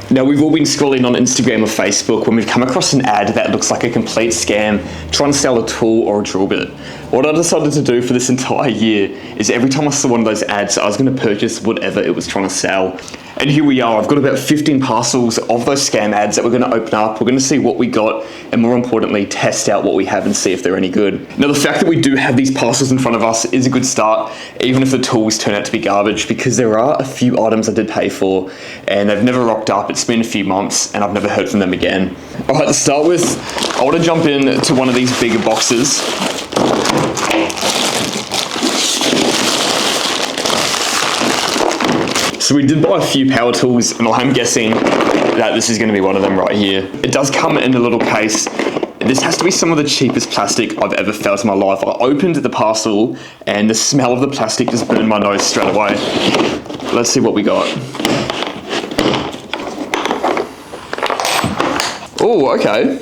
Now, we've all been scrolling on Instagram or Facebook when we've come across an ad that looks like a complete scam, trying to sell a tool or a drill bit. What I decided to do for this entire year is every time I saw one of those ads, I was going to purchase whatever it was trying to sell. And here we are. I've got about 15 parcels of those scam ads that we're going to open up. We're going to see what we got, and more importantly, test out what we have and see if they're any good. Now, the fact that we do have these parcels in front of us is a good start, even if the tools turn out to be garbage, because there are a few items I did pay for, and they've never rocked up. It's been a few months, and I've never heard from them again. All right, to start with, I want to jump into one of these bigger boxes. So we did buy a few power tools, and I'm guessing that this is going to be one of them right here. It does come in a little case. This has to be some of the cheapest plastic I've ever felt in my life. I opened the parcel, and the smell of the plastic just burned my nose straight away. Let's see what we got. Oh, okay.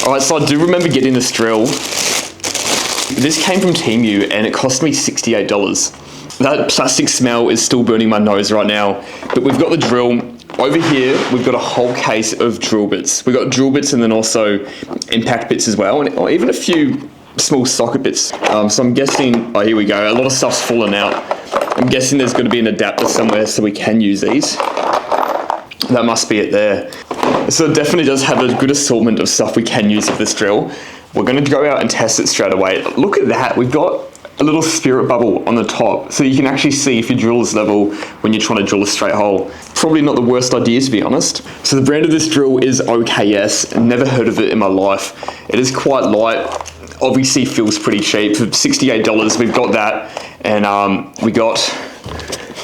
All right, so I do remember getting this drill. This came from Temu, and it cost me $68. That plastic smell is still burning my nose right now, but we've got the drill. Over here, we've got a whole case of drill bits. We've got drill bits and then also impact bits as well, and even a few small socket bits. So I'm guessing, oh, here we go. A lot of stuff's fallen out. I'm guessing there's going to be an adapter somewhere so we can use these. That must be it there. So it definitely does have a good assortment of stuff we can use with this drill. We're going to go out and test it straight away. Look at that. We've got a little spirit bubble on the top, so you can actually see if your drill is level when you're trying to drill a straight hole. Probably not the worst idea, to be honest. So the brand of this drill is OKS. Never heard of it in my life. It is quite light. Obviously feels pretty cheap. For $68, we've got that, and we got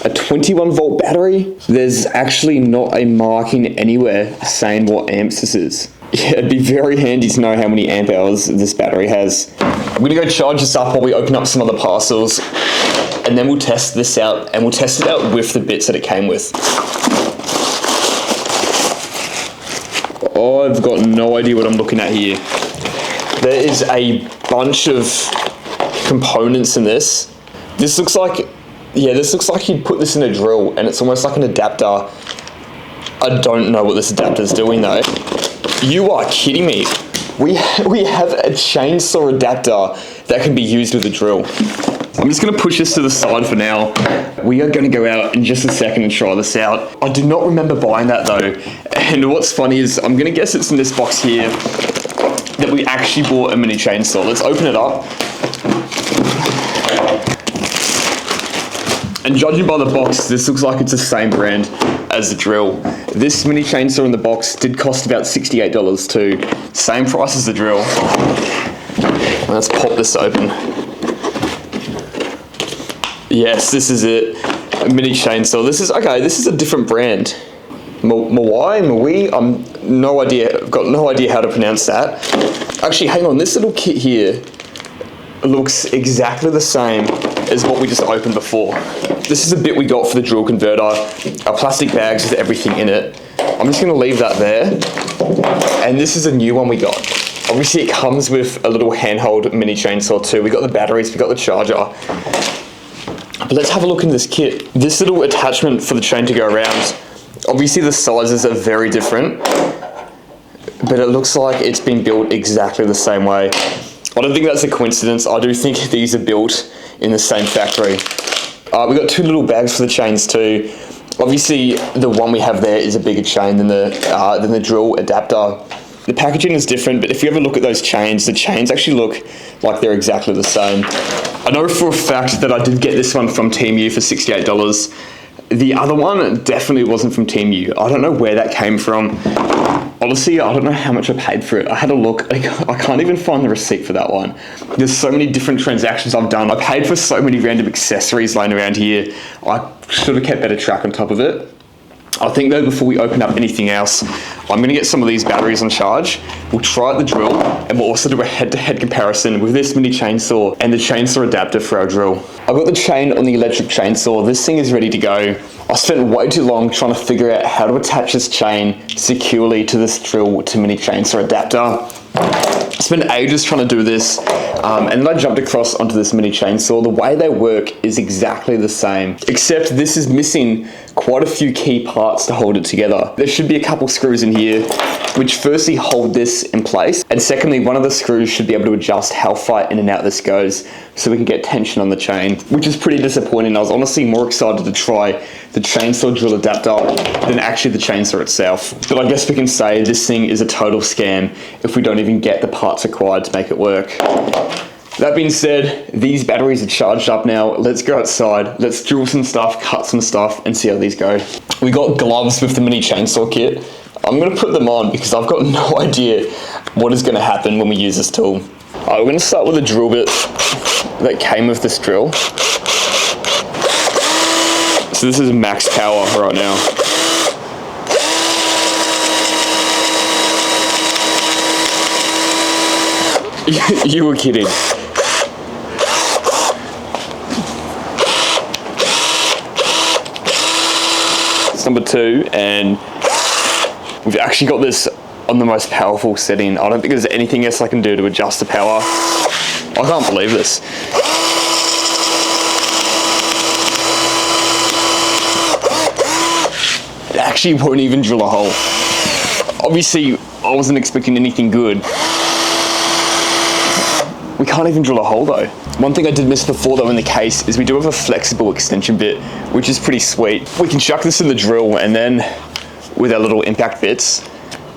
a 21 volt battery. There's actually not a marking anywhere saying what amps this is. Yeah, it'd be very handy to know how many amp hours this battery has. I'm gonna go charge this up while we open up some other parcels, and then we'll test this out, and we'll test it out with the bits that it came with. I've got no idea what I'm looking at here. There is a bunch of components in this. This looks like you'd put this in a drill, and it's almost like an adapter. I don't know what this adapter is doing though. You are kidding me. We have a chainsaw adapter that can be used with a drill. I'm just going to push this to the side for now. We are going to go out in just a second and try this out. I do not remember buying that though. And what's funny is I'm going to guess it's in this box here that we actually bought a mini chainsaw. Let's open it up. And judging by the box, this looks like it's the same brand as the drill. This mini chainsaw in the box did cost about $68 too. Same price as the drill. Let's pop this open. Yes, this is it. A mini chainsaw. This is a different brand. Maui? No idea. I've got no idea how to pronounce that. Actually, hang on. This little kit here looks exactly the same as what we just opened before. This is a bit we got for the drill converter. Our plastic bags with everything in it. I'm just going to leave that there. And this is a new one we got. Obviously it comes with a little handheld mini chainsaw too. We got the batteries, we got the charger. But let's have a look into this kit. This little attachment for the chain to go around. Obviously the sizes are very different, but it looks like it's been built exactly the same way. I don't think that's a coincidence. I do think these are built in the same factory. We've got two little bags for the chains too. Obviously, the one we have there is a bigger chain than the drill adapter. The packaging is different, but if you ever look at those chains, the chains actually look like they're exactly the same. I know for a fact that I did get this one from Temu for $68. The other one definitely wasn't from Temu. I don't know where that came from. Honestly, I don't know how much I paid for it. I had a look. I can't even find the receipt for that one. There's so many different transactions I've done. I paid for so many random accessories laying around here. I should have kept better track on top of it. I think though, before we open up anything else, I'm going to get some of these batteries on charge. We'll try out the drill, and we'll also do a head-to-head comparison with this mini chainsaw and the chainsaw adapter for our drill. I've got the chain on the electric chainsaw. This thing is ready to go. I spent way too long trying to figure out how to attach this chain securely to this drill to mini chainsaw adapter. I spent ages trying to do this. And then I jumped across onto this mini chainsaw. The way they work is exactly the same, except this is missing quite a few key parts to hold it together. There should be a couple screws in here, which firstly hold this in place, and secondly, one of the screws should be able to adjust how far in and out this goes, so we can get tension on the chain, which is pretty disappointing. I was honestly more excited to try the chainsaw drill adapter than actually the chainsaw itself. But I guess we can say this thing is a total scam if we don't even get the parts required to make it work. That being said, these batteries are charged up now. Let's go outside, let's drill some stuff, cut some stuff, and see how these go. We got gloves with the mini chainsaw kit. I'm gonna put them on because I've got no idea what is gonna happen when we use this tool. Alright, we're gonna start with the drill bit that came with this drill. So this is max power right now. You were kidding. It's number 2, and we've actually got this on the most powerful setting. I don't think there's anything else I can do to adjust the power. I can't believe this. It actually won't even drill a hole. Obviously, I wasn't expecting anything good. We can't even drill a hole though. One thing I did miss before though in the case is we do have a flexible extension bit, which is pretty sweet. We can chuck this in the drill, and then with our little impact bits,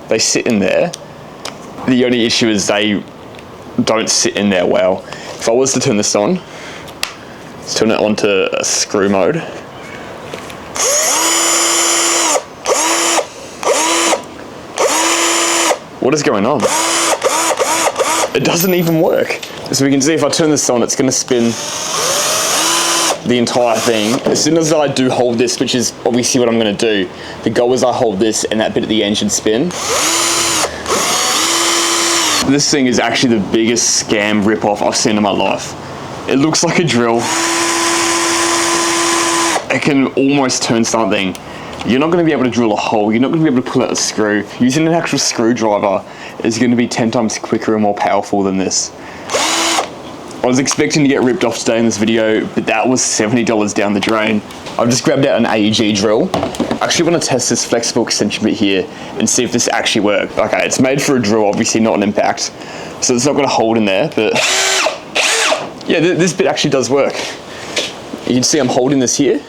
they sit in there. The only issue is they don't sit in there well. If I was to turn this on, let's turn it on to a screw mode. What is going on? It doesn't even work. So we can see if I turn this on, it's gonna spin the entire thing. As soon as I do hold this, which is obviously what I'm gonna do, the goal is I hold this and that bit at the end should spin. This thing is actually the biggest scam ripoff I've seen in my life. It looks like a drill. It can almost turn something. You're not going to be able to drill a hole. You're not going to be able to pull out a screw. Using an actual screwdriver is going to be 10 times quicker and more powerful than this. I was expecting to get ripped off today in this video, but that was $70 down the drain. I've just grabbed out an AEG drill. I actually want to test this flexible extension bit here and see if this actually works. Okay, it's made for a drill, obviously not an impact, so it's not going to hold in there, but yeah, this bit actually does work. You can see I'm holding this here,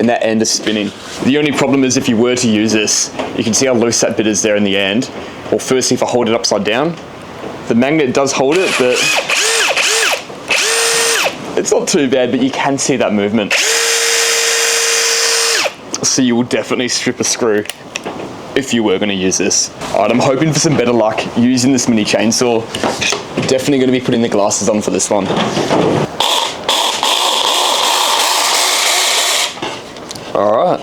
and that end is spinning. The only problem is if you were to use this, you can see how loose that bit is there in the end. Well, firstly, if I hold it upside down, the magnet does hold it, but it's not too bad, but you can see that movement. So you will definitely strip a screw if you were going to use this. Alright, I'm hoping for some better luck using this mini chainsaw. Definitely going to be putting the glasses on for this one. Alright.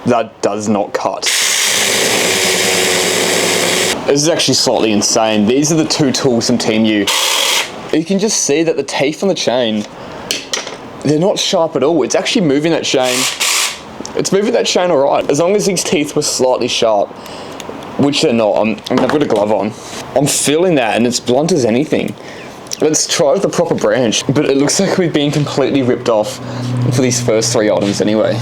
That does not cut. This is actually slightly insane. These are the two tools from Team U. You can just see that the teeth on the chain, they're not sharp at all. It's actually moving that chain. It's moving that chain alright. As long as these teeth were slightly sharp, which they're not. I've got a glove on. I'm feeling that and it's blunt as anything. Let's try with the proper branch. But it looks like we've been completely ripped off for these first 3 items anyway.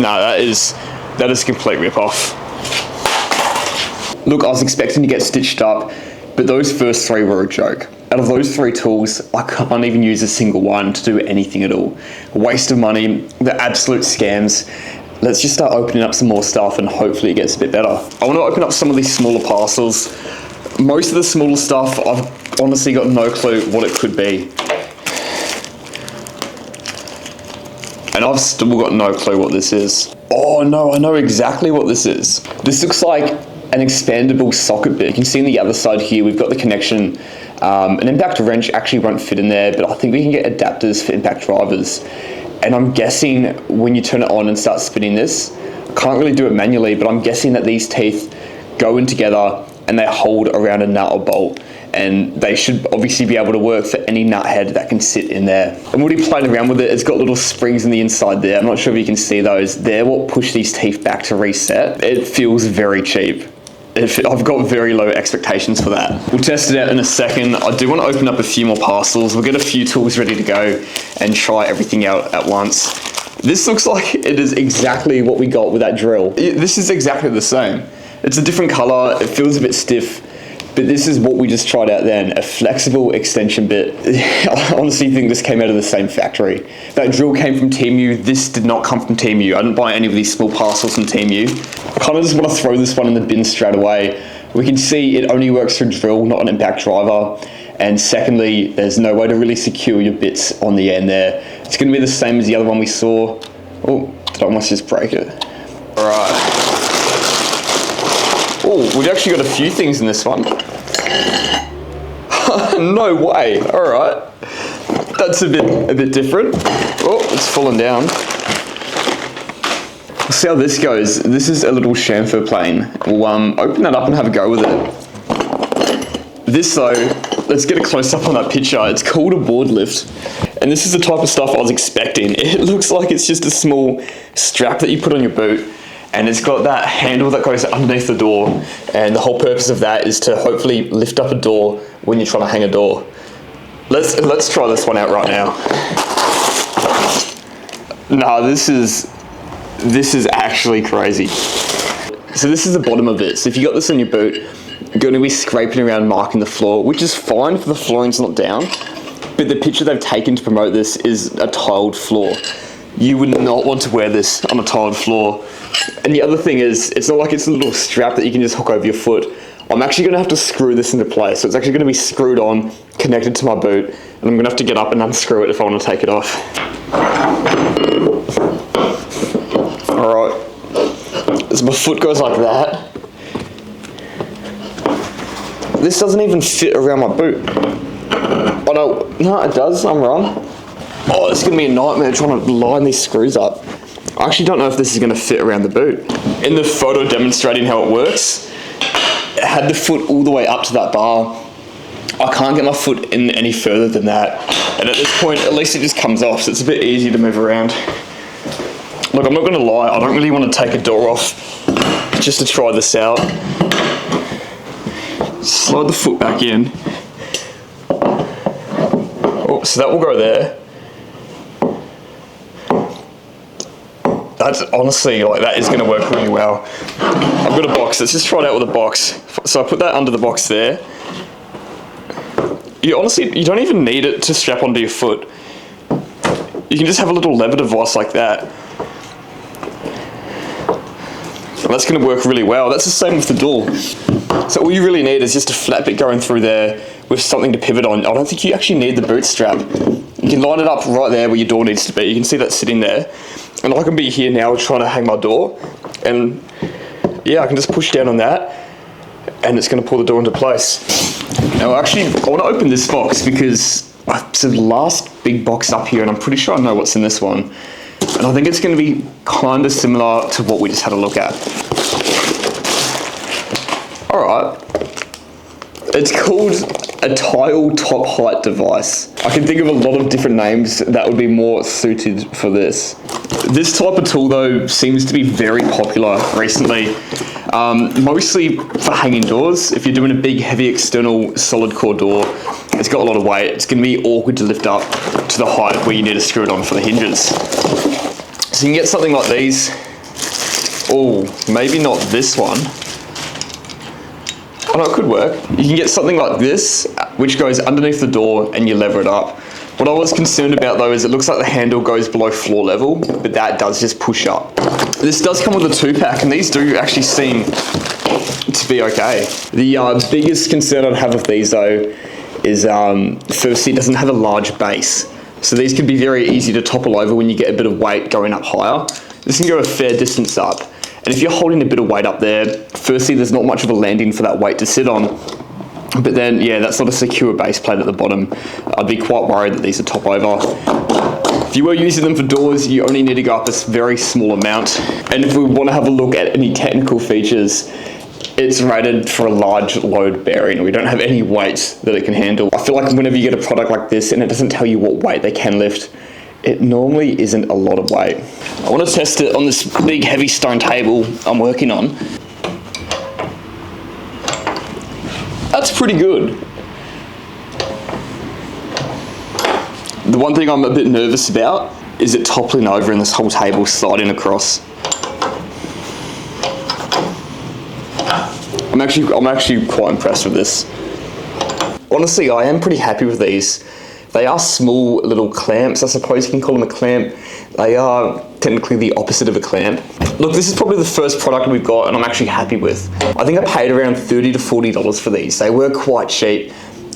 No, that is a complete rip-off. Look, I was expecting to get stitched up, but those first 3 were a joke. Out of those 3 tools, I can't even use a single one to do anything at all. A waste of money, the absolute scams. Let's just start opening up some more stuff and hopefully it gets a bit better. I want to open up some of these smaller parcels. Most of the smaller stuff, I've honestly got no clue what it could be. And I've still got no clue what this is. Oh no, I know exactly what this is. This looks like an expandable socket bit. You can see on the other side here, we've got the connection An impact wrench actually won't fit in there, but I think we can get adapters for impact drivers. And I'm guessing when you turn it on and start spinning this, I can't really do it manually, but I'm guessing that these teeth go in together and they hold around a nut or bolt. And they should obviously be able to work for any nut head that can sit in there. I'm already playing around with it. It's got little springs on the inside there. I'm not sure if you can see those. They're what push these teeth back to reset. It feels very cheap. I've got very low expectations for that. We'll test it out in a second. I do want to open up a few more parcels. We'll get a few tools ready to go and try everything out at once. This looks like it is exactly what we got with that drill. This is exactly the same. It's a different color. It feels a bit stiff. But this is what we just tried out then, a flexible extension bit. I honestly think this came out of the same factory. That drill came from Temu, this did not come from Temu. I didn't buy any of these small parcels from Temu. I kind of just want to throw this one in the bin straight away. We can see it only works through drill, not an impact driver. And secondly, there's no way to really secure your bits on the end there. It's going to be the same as the other one we saw. Oh, did I almost just break it? All right. Oh, we've actually got a few things in this one. No way. All right. That's a bit different. Oh, it's fallen down. We'll see how this goes. This is a little chamfer plane. We'll open that up and have a go with it. This though, let's get a close up on that picture. It's called a board lift. And this is the type of stuff I was expecting. It looks like it's just a small strap that you put on your boot. And it's got that handle that goes underneath the door. And the whole purpose of that is to hopefully lift up a door when you're trying to hang a door. Let's try this one out right now. Nah, this is actually crazy. So this is the bottom of it. So if you got this on your boot, you're going to be scraping around marking the floor, which is fine if the flooring's not down. But the picture they've taken to promote this is a tiled floor. You would not want to wear this on a tiled floor. And the other thing is, it's not like it's a little strap that you can just hook over your foot. I'm actually going to have to screw this into place. So it's actually going to be screwed on, connected to my boot, and I'm going to have to get up and unscrew it if I want to take it off. Alright, so my foot goes like that. This doesn't even fit around my boot. Oh no, it does, I'm wrong. Oh, it's going to be a nightmare trying to line these screws up. I actually don't know if this is going to fit around the boot. In the photo demonstrating how it works, I had the foot all the way up to that bar. I can't get my foot in any further than that. And at this point, at least it just comes off, so it's a bit easier to move around. Look, I'm not going to lie, I don't really want to take a door off just to try this out. Slide the foot back in. Oh, so that will go there. That's honestly, like, that is going to work really well. I've got a box. Let's just try it out with a box. So I put that under the box there. You don't even need it to strap onto your foot. You can just have a little lever device like that. And that's going to work really well. That's the same with the door. So all you really need is just a flat bit going through there with something to pivot on. I don't think you actually need the boot strap. You can line it up right there where your door needs to be. You can see that sitting there. And I can be here now trying to hang my door. And yeah, I can just push down on that and it's going to pull the door into place. Now actually, I want to open this box because it's the last big box up here and I'm pretty sure I know what's in this one. And I think it's going to be kind of similar to what we just had a look at. Alright. It's called a tile top height device. I can think of a lot of different names that would be more suited for this. This type of tool though seems to be very popular recently, mostly for hanging doors. If you're doing a big heavy external solid core door, it's got a lot of weight. It's going to be awkward to lift up to the height where you need to screw it on for the hinges. So you can get something like these. Oh, maybe not this one. Oh no, it could work. You can get something like this, which goes underneath the door and you lever it up. What I was concerned about though is it looks like the handle goes below floor level, but that does just push up. This does come with a 2-pack and these do actually seem to be okay. The biggest concern I'd have with these though is firstly it doesn't have a large base. So these can be very easy to topple over when you get a bit of weight going up higher. This can go a fair distance up. And if you're holding a bit of weight up there, firstly, there's not much of a landing for that weight to sit on. But then, yeah, that's not a secure base plate at the bottom. I'd be quite worried that these are top over. If you were using them for doors, you only need to go up a very small amount. And if we want to have a look at any technical features, it's rated for a large load bearing. We don't have any weights that it can handle. I feel like whenever you get a product like this and it doesn't tell you what weight they can lift, it normally isn't a lot of weight. I want to test it on this big heavy stone table I'm working on. That's pretty good. The one thing I'm a bit nervous about is it toppling over and this whole table sliding across. I'm actually quite impressed with this. Honestly, I am pretty happy with these. They are small little clamps. I suppose you can call them a clamp. They are technically the opposite of a clamp. Look, this is probably the first product we've got and I'm actually happy with. I think I paid around $30 to $40 for these. They were quite cheap.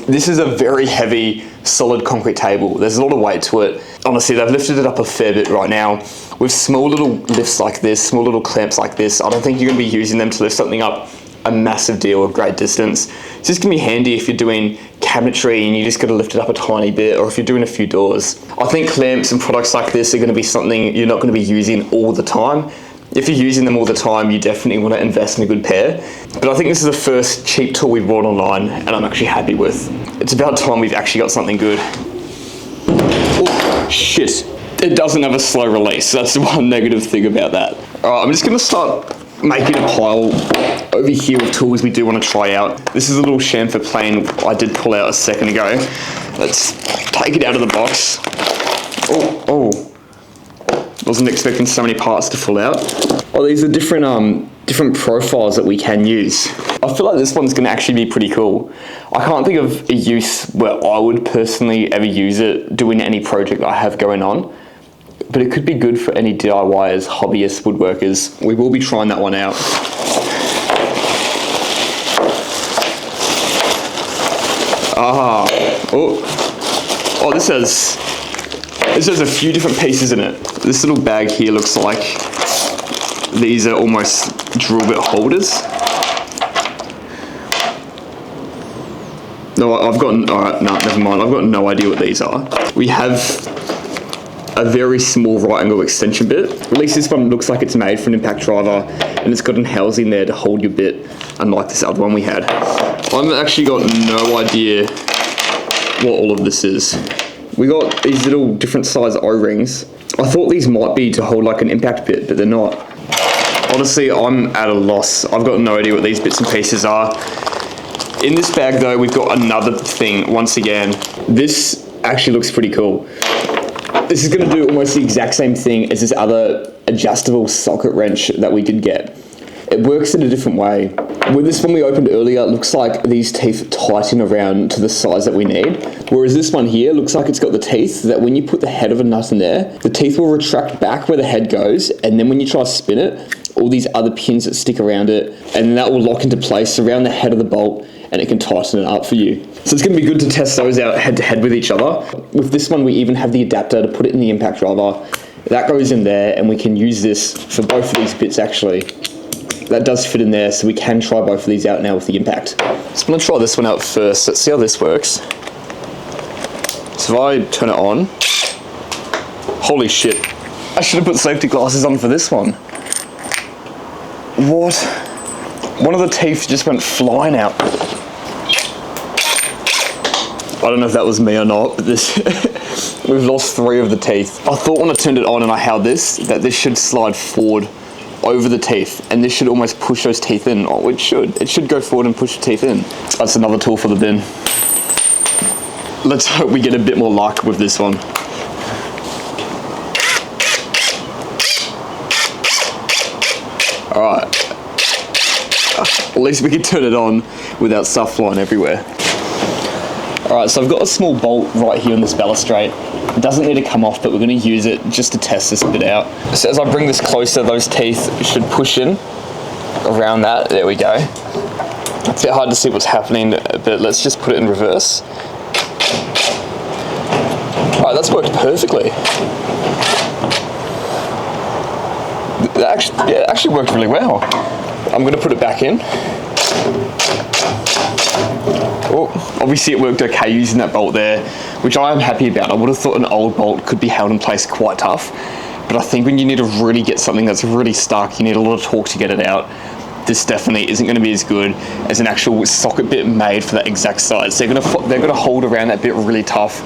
This is a very heavy, solid concrete table. There's a lot of weight to it. Honestly, they've lifted it up a fair bit right now. With small little lifts like this, small little clamps like this, I don't think you're gonna be using them to lift something up a massive deal of great distance. It's just gonna be handy if you're doing cabinetry and you just gotta lift it up a tiny bit, or if you're doing a few doors. I think clamps and products like this are gonna be something you're not gonna be using all the time. If you're using them all the time, you definitely wanna invest in a good pair. But I think this is the first cheap tool we've bought online and I'm actually happy with. It's about time we've actually got something good. Oh, shit. It doesn't have a slow release. That's the one negative thing about that. All right, I'm just gonna start making a pile over here with tools we do want to try out. This is a little chamfer plane I did pull out a second ago. Let's take it out of the box. Oh, wasn't expecting so many parts to fall out. Oh, these are different profiles that we can use. I feel like this one's gonna actually be pretty cool. I can't think of a use where I would personally ever use it doing any project that I have going on, but it could be good for any DIYers, hobbyists, woodworkers. We will be trying that one out. Oh, this has a few different pieces in it. This little bag here looks like these are almost drill bit holders. No, alright, no, never mind. I've got no idea what these are. We have a very small right angle extension bit. At least this one looks like it's made for an impact driver and it's got an housing there to hold your bit, unlike this other one we had. I've actually got no idea what all of this is. We got these little different size O-rings. I thought these might be to hold like an impact bit, but they're not. Honestly, I'm at a loss. I've got no idea what these bits and pieces are. In this bag though, we've got another thing, once again. This actually looks pretty cool. This is gonna do almost the exact same thing as this other adjustable socket wrench that we did get. It works in a different way. With this one we opened earlier, it looks like these teeth tighten around to the size that we need. Whereas this one here looks like it's got the teeth that when you put the head of a nut in there, the teeth will retract back where the head goes, and then when you try to spin it, all these other pins that stick around it, and that will lock into place around the head of the bolt, and it can tighten it up for you. So it's gonna be good to test those out head to head with each other. With this one, we even have the adapter to put it in the impact driver. That goes in there, and we can use this for both of these bits actually. That does fit in there, so we can try both of these out now with the impact. So I'm gonna try this one out first. Let's see how this works. So if I turn it on, holy shit. I should have put safety glasses on for this one. What? One of the teeth just went flying out. I don't know if that was me or not, but we've lost 3 of the teeth. I thought when I turned it on and I held this, that this should slide forward over the teeth, and this should almost push those teeth in. Oh, it should. It should go forward and push the teeth in. That's another tool for the bin. Let's hope we get a bit more luck with this one. All right. At least we can turn it on without stuff flying everywhere. All right, so I've got a small bolt right here on this balustrade. It doesn't need to come off, but we're gonna use it just to test this bit out. So as I bring this closer, those teeth should push in around that. There we go. It's a bit hard to see what's happening, but let's just put it in reverse. All right, that's worked perfectly. It actually worked really well. I'm gonna put it back in. Oh, obviously it worked okay using that bolt there, which I am happy about. I would have thought an old bolt could be held in place quite tough, but I think when you need to really get something that's really stuck, you need a lot of torque to get it out. This definitely isn't going to be as good as an actual socket bit made for that exact size. They're going to hold around that bit really tough.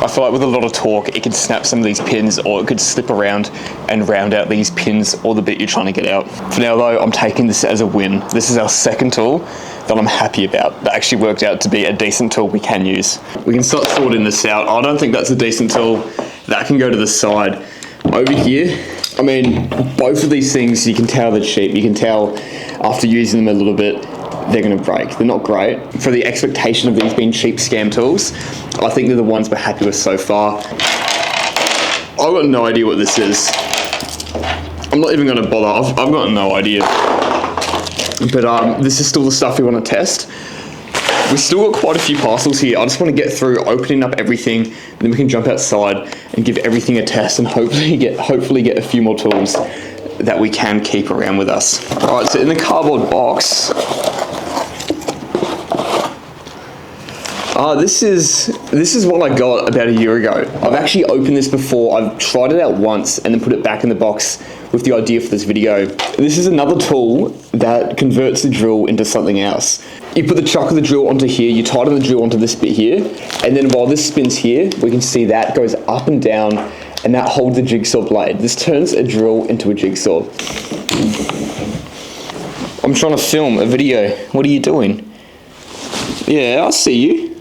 I feel like with a lot of torque, it could snap some of these pins, or it could slip around and round out these pins or the bit you're trying to get out. For now though, I'm taking this as a win. This is our second tool that I'm happy about. That actually worked out to be a decent tool we can use. We can start sorting this out. I don't think that's a decent tool. That can go to the side. Over here, I mean, both of these things, you can tell they're cheap. You can tell after using them a little bit, they're going to break. They're not great. For the expectation of these being cheap scam tools, I think they're the ones we're happy with so far. I've got no idea what this is. I'm not even going to bother. I've got no idea. But this is still the stuff we want to test. We've still got quite a few parcels here. I just want to get through opening up everything, and then we can jump outside and give everything a test and hopefully get a few more tools that we can keep around with us. All right, so in the cardboard box, this is what I got about a year ago. I've actually opened this before. I've tried it out once and then put it back in the box with the idea for this video. This is another tool that converts the drill into something else. You put the chuck of the drill onto here, you tighten the drill onto this bit here, and then while this spins here, we can see that goes up and down, and that holds the jigsaw blade. This turns a drill into a jigsaw. I'm trying to film a video. What are you doing? Yeah, I see you.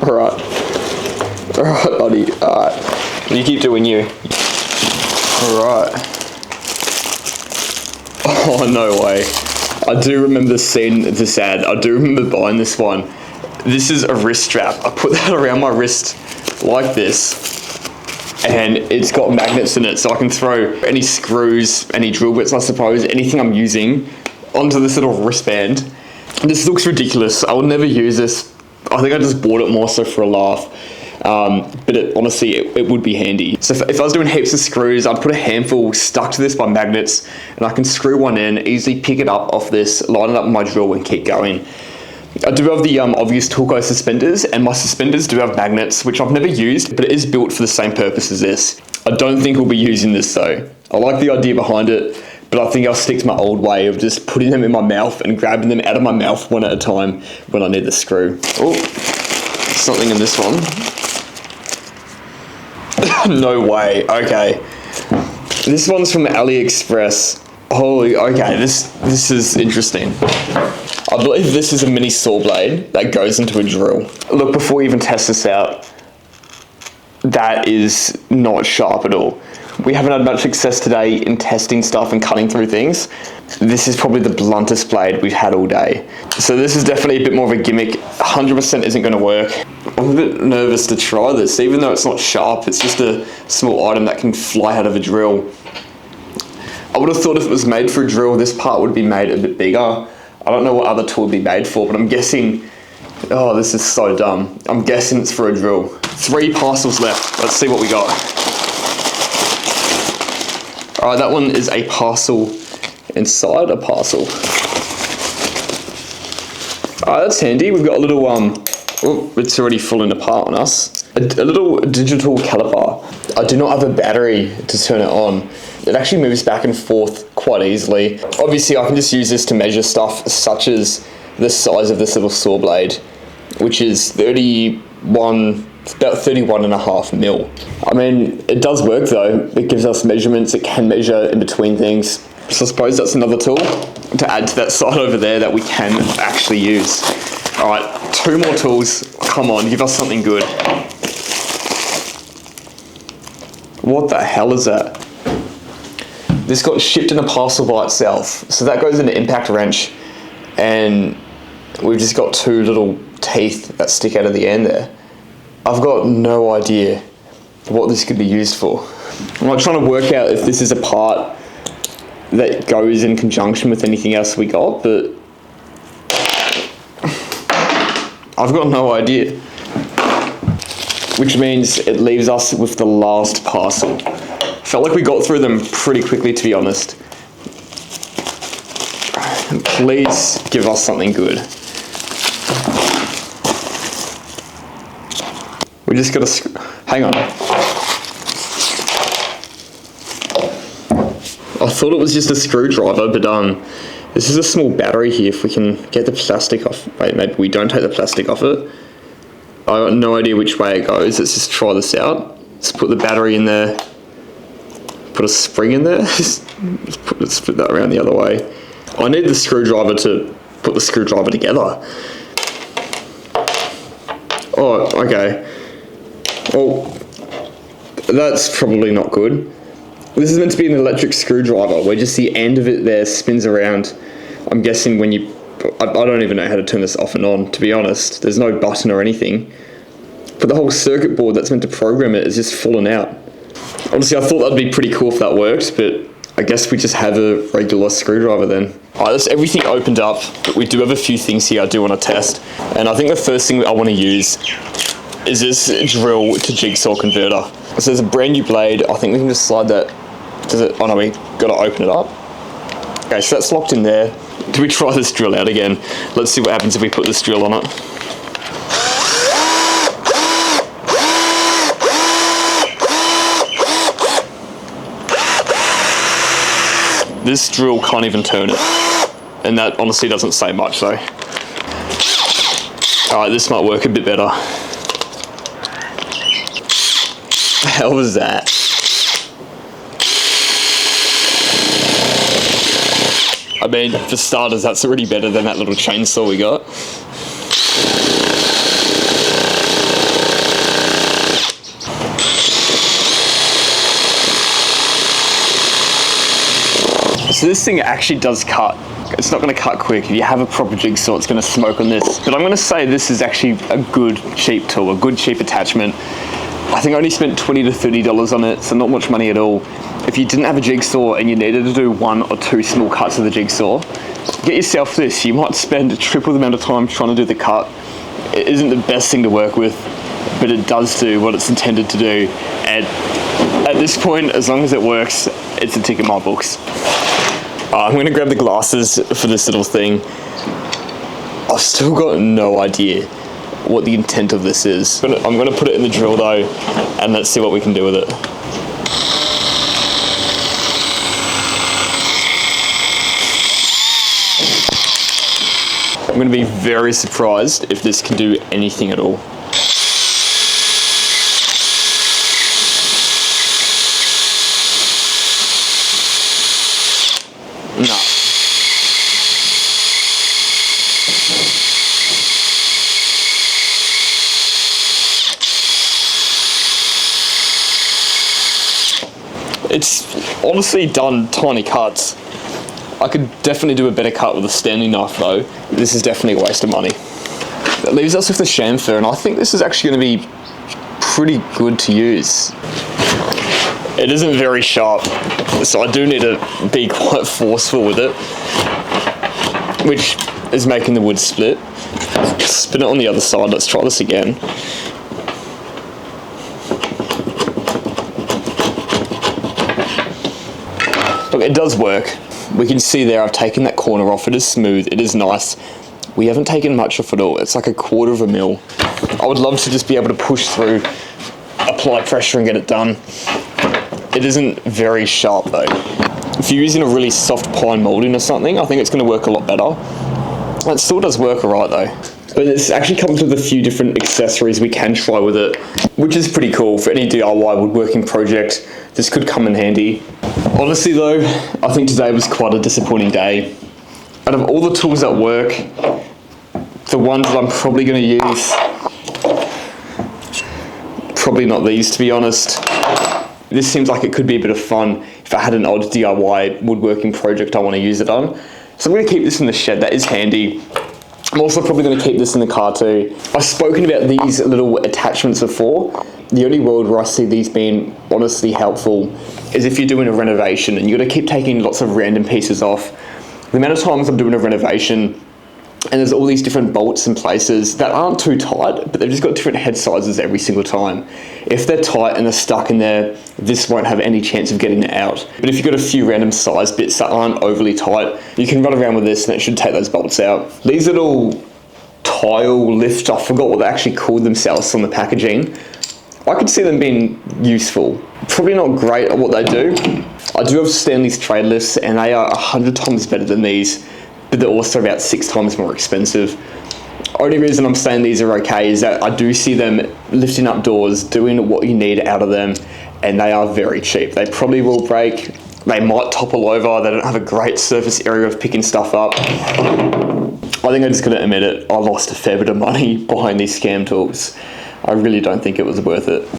Alright, buddy. Alright. You keep doing you. Alright. Oh, no way. I do remember seeing this ad. I do remember buying this one. This is a wrist strap. I put that around my wrist like this, and it's got magnets in it, so I can throw any screws, any drill bits, I suppose, anything I'm using onto this little wristband. This looks ridiculous. I would never use this. I think I just bought it more so for a laugh. But honestly, it would be handy. So if I was doing heaps of screws, I'd put a handful stuck to this by magnets, and I can screw one in, easily pick it up off this, line it up with my drill and keep going. I do have the obvious Toolco suspenders, and my suspenders do have magnets, which I've never used, but it is built for the same purpose as this. I don't think we'll be using this though. I like the idea behind it, but I think I'll stick to my old way of just putting them in my mouth and grabbing them out of my mouth one at a time when I need the screw. Oh, something in this one. No way. Okay. This one's from AliExpress. Holy, okay, this is interesting. I believe this is a mini saw blade that goes into a drill. Look, before we even test this out, that is not sharp at all. We haven't had much success today in testing stuff and cutting through things. This is probably the bluntest blade we've had all day. So this is definitely a bit more of a gimmick. 100% isn't going to work. I'm a bit nervous to try this, even though it's not sharp. It's just a small item that can fly out of a drill. I would have thought if it was made for a drill, this part would be made a bit bigger. I don't know what other tool would be made for, but I'm guessing, oh, this is so dumb. I'm guessing it's for a drill. 3 parcels left. Let's see what we got. All right, that one is a parcel inside a parcel. All right, that's handy. We've got a little, oh, it's already falling apart on us. A little digital caliper. I do not have a battery to turn it on. It actually moves back and forth quite easily. Obviously, I can just use this to measure stuff such as the size of this little saw blade, which is about 31.5 mil. I mean, it does work though. It gives us measurements. It can measure in between things. So I suppose that's another tool to add to that side over there that we can actually use. All right, 2 more tools. Come on, give us something good. What the hell is that? This got shipped in a parcel by itself. So that goes in an impact wrench, and we've just got 2 little teeth that stick out of the end there. I've got no idea what this could be used for. I'm not trying to work out if this is a part that goes in conjunction with anything else we got, but I've got no idea. Which means it leaves us with the last parcel. Felt like we got through them pretty quickly, to be honest. Please give us something good. We just gotta, hang on. I thought it was just a screwdriver, but this is a small battery here. If we can get the plastic off, wait, maybe we don't take the plastic off it. I got no idea which way it goes. Let's just try this out. Let's put the battery in there. Put a spring in there. Let's split that around the other way. I need the screwdriver to put the screwdriver together. Oh, okay. Well, that's probably not good. This is meant to be an electric screwdriver where just the end of it there spins around. I'm guessing when you... I don't even know how to turn this off and on, to be honest. There's no button or anything. But the whole circuit board that's meant to program it is just fallen out. Honestly, I thought that'd be pretty cool if that worked, but I guess we just have a regular screwdriver then. Alright, that's everything opened up, but we do have a few things here I do want to test. And I think the first thing I want to use is this drill to jigsaw converter. So there's a brand new blade. I think we can just slide that. Does it? Oh no, we got to open it up. Okay, so that's locked in there. Do we try this drill out again? Let's see what happens if we put this drill on it. This drill can't even turn it. And that honestly doesn't say much though. Alright, this might work a bit better. The hell was that? I mean, for starters, that's already better than that little chainsaw we got. So this thing actually does cut. It's not going to cut quick. If you have a proper jigsaw, it's going to smoke on this. But I'm going to say this is actually a good cheap tool, a good cheap attachment. I think I only spent $20 to $30 on it, so not much money at all. If you didn't have a jigsaw and you needed to do 1 or 2 small cuts of the jigsaw, get yourself this. You might spend triple the amount of time trying to do the cut. It isn't the best thing to work with, but it does do what it's intended to do. And at this point, as long as it works, it's a tick in my books. I'm going to grab the glasses for this little thing. I've still got no idea what the intent of this is. I'm going to put it in the drill though, and let's see what we can do with it. I'm going to be very surprised if this can do anything at all. No. It's honestly done tiny cuts. I could definitely do a better cut with a standing knife though. This is definitely a waste of money. That leaves us with the chamfer, and I think this is actually going to be pretty good to use. It isn't very sharp, so I do need to be quite forceful with it, which is making the wood split. Spin it on the other side. Let's try this again. Look, it does work. We can see there I've taken that corner off. It is smooth. It is nice. We haven't taken much off at all. It's like 1/4 of a mil. I would love to just be able to push through, apply pressure and get it done. It isn't very sharp though. If you're using a really soft pine molding or something, I think it's going to work a lot better. It still does work alright though. But this actually comes with a few different accessories we can try with it, which is pretty cool. For any DIY woodworking project, this could come in handy. Honestly though, I think today was quite a disappointing day. Out of all the tools at work, the ones that I'm probably going to use, probably not these to be honest. This seems like it could be a bit of fun if I had an odd DIY woodworking project I want to use it on. So I'm going to keep this in the shed. That is handy. I'm also probably going to keep this in the car too. I've spoken about these little attachments before. The only world where I see these being honestly helpful is if you're doing a renovation and you've got to keep taking lots of random pieces off. The amount of times I'm doing a renovation And there's all these different bolts and places that aren't too tight, but they've just got different head sizes every single time. If they're tight and they're stuck in there, this won't have any chance of getting it out. But if you've got a few random size bits that aren't overly tight, you can run around with this and it should take those bolts out. These little tile lift, I forgot what they actually called themselves on the packaging. I could see them being useful. Probably not great at what they do. I do have Stanley's trade lifts and they are 100 times better than these, but they're also about 6 times more expensive. Only reason I'm saying these are okay is that I do see them lifting up doors, doing what you need out of them, and they are very cheap. They probably will break, they might topple over, they don't have a great surface area of picking stuff up. I think I'm just gonna admit it, I lost a fair bit of money buying these scam tools. I really don't think it was worth it.